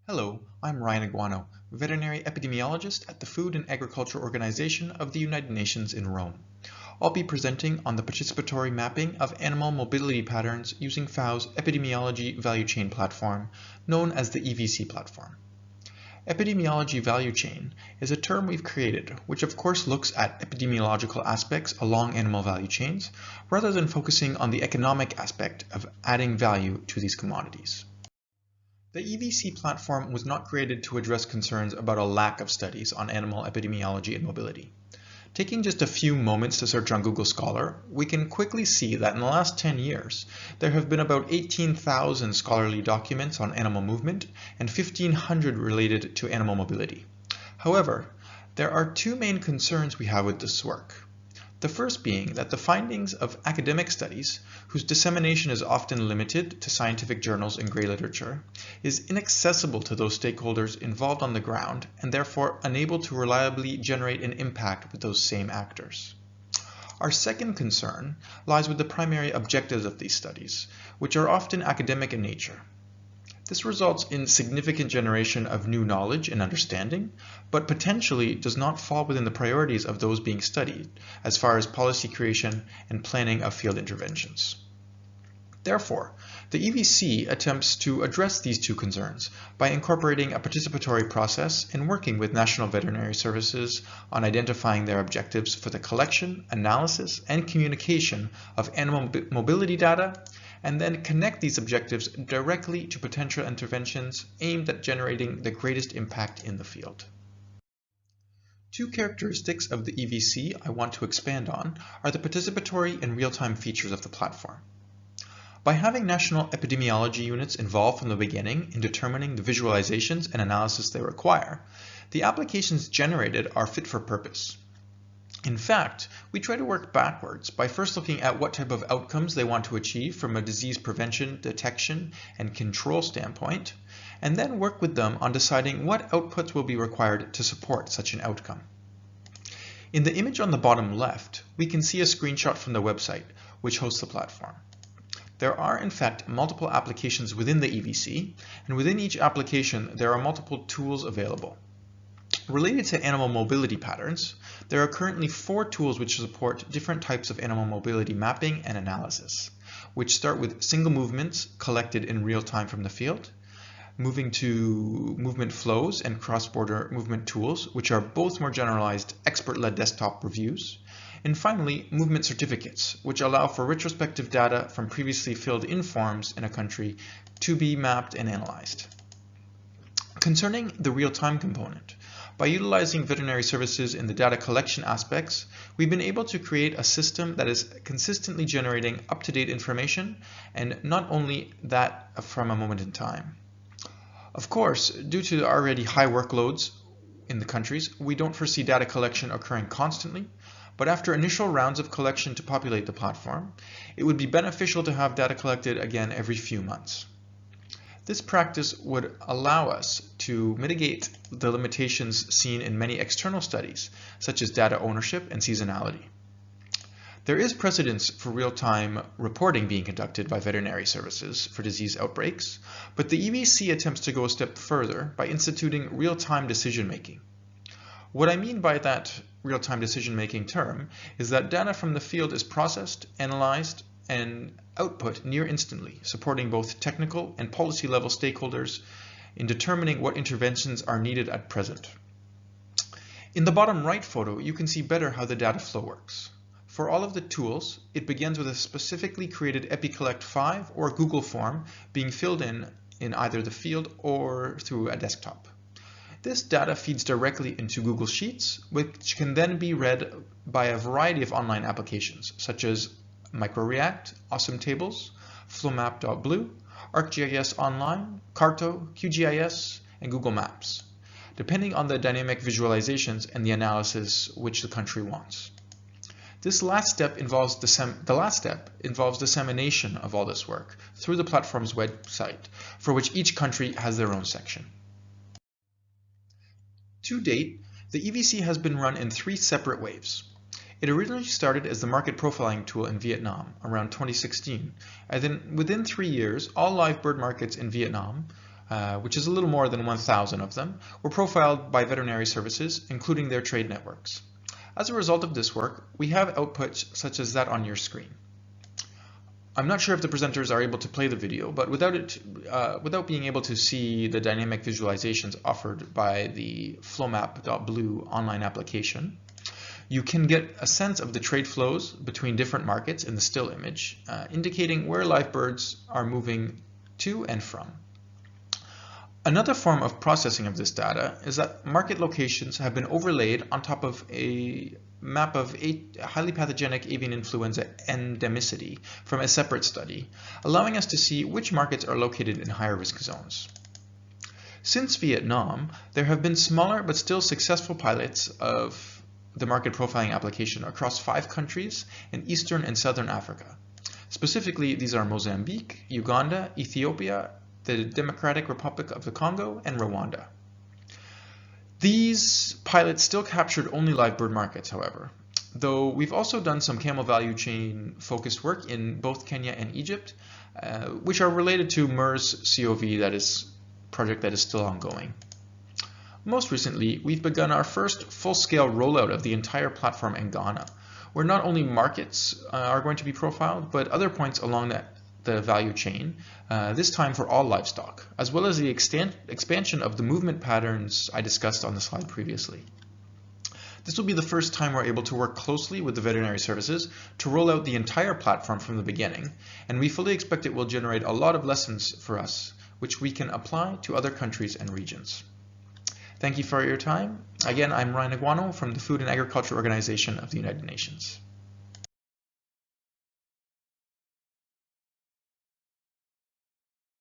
Hello, I'm Ryan Aguano, veterinary epidemiologist at the Food and Agriculture Organization of the United Nations in Rome. I'll be presenting on the participatory mapping of animal mobility patterns using FAO'S Epidemiology Value Chain platform, known as the EVC platform. Epidemiology Value Chain is a term we've created, which of course looks at epidemiological aspects along animal value chains, rather than focusing on the economic aspect of adding value to these commodities. The EVC platform was not created to address concerns about a lack of studies on animal epidemiology and mobility. Taking just a few moments to search on Google Scholar, we can quickly see that in the last 10 years, there have been about 18,000 scholarly documents on animal movement and 1,500 related to animal mobility. However, there are two main concerns we have with this work. The first being that the findings of academic studies, whose dissemination is often limited to scientific journals and grey literature, is inaccessible to those stakeholders involved on the ground and therefore unable to reliably generate an impact with those same actors. Our second concern lies with the primary objectives of these studies, which are often academic in nature. This results in significant generation of new knowledge and understanding, but potentially does not fall within the priorities of those being studied, as far as policy creation and planning of field interventions. Therefore, the EVC attempts to address these two concerns by incorporating a participatory process and working with national veterinary services on identifying their objectives for the collection, analysis, and communication of animal mobility data, and then connect these objectives directly to potential interventions aimed at generating the greatest impact in the field. Two characteristics of the EVC I want to expand on are the participatory and real-time features of the platform. By having national epidemiology units involved from the beginning in determining the visualizations and analysis they require, the applications generated are fit for purpose. In fact, we try to work backwards by first looking at what type of outcomes they want to achieve from a disease prevention, detection, and control standpoint, and then work with them on deciding what outputs will be required to support such an outcome. In the image on the bottom left, we can see a screenshot from the website, which hosts the platform. There are, in fact, multiple applications within the EVC, and within each application, there are multiple tools available. Related to animal mobility patterns, there are currently 4 tools which support different types of animal mobility mapping and analysis, which start with single movements collected in real time from the field, moving to movement flows and cross-border movement tools, which are both more generalized expert-led desktop reviews, and finally, movement certificates, which allow for retrospective data from previously filled-in forms in a country to be mapped and analyzed. Concerning the real-time component, by utilizing veterinary services in the data collection aspects, we've been able to create a system that is consistently generating up-to-date information, and not only that from a moment in time. Of course, due to the already high workloads in the countries, we don't foresee data collection occurring constantly, but after initial rounds of collection to populate the platform, it would be beneficial to have data collected again every few months. This practice would allow us to mitigate the limitations seen in many external studies, such as data ownership and seasonality. There is precedence for real-time reporting being conducted by veterinary services for disease outbreaks, but the EVC attempts to go a step further by instituting real-time decision-making. What I mean by that real-time decision-making term is that data from the field is processed, analyzed, and output near instantly, supporting both technical and policy level stakeholders in determining what interventions are needed at present. In the bottom right photo, you can see better how the data flow works. For all of the tools, it begins with a specifically created EpiCollect 5 or Google form being filled in either the field or through a desktop. This data feeds directly into Google Sheets, which can then be read by a variety of online applications, such as MicroReact, Awesome Tables, FlowMap.blue, ArcGIS Online, Carto, QGIS, and Google Maps, depending on the dynamic visualizations and the analysis which the country wants. The last step involves dissemination of all this work through the platform's website, for which each country has their own section. To date, the EVC has been run in 3 separate waves. It originally started as the market profiling tool in Vietnam around 2016, and then within 3 years, all live bird markets in Vietnam which is a little more than 1,000 of them, were profiled by veterinary services, including their trade networks. As a result of this work, we have outputs such as that on your screen. I'm not sure if the presenters are able to play the video, but without being able to see the dynamic visualizations offered by the flowmap.blue online application, you can get a sense of the trade flows between different markets in the still image, indicating where live birds are moving to and from. Another form of processing of this data is that market locations have been overlaid on top of a map of highly pathogenic avian influenza endemicity from a separate study, allowing us to see which markets are located in higher risk zones. Since Vietnam, there have been smaller but still successful pilots of the market profiling application across 5 countries in Eastern and Southern Africa. Specifically, these are Mozambique, Uganda, Ethiopia, the Democratic Republic of the Congo, and Rwanda. These pilots still captured only live bird markets, however, though we've also done some camel value chain focused work in both Kenya and Egypt, which are related to MERS COV, that is project that is still ongoing. Most recently, we've begun our first full-scale rollout of the entire platform in Ghana, where not only markets are going to be profiled, but other points along the value chain, this time for all livestock, as well as the expansion of the movement patterns I discussed on the slide previously. This will be the first time we're able to work closely with the veterinary services to roll out the entire platform from the beginning, and we fully expect it will generate a lot of lessons for us, which we can apply to other countries and regions. Thank you for your time. Again, I'm Ryan Aguano from the Food and Agriculture Organization of the United Nations.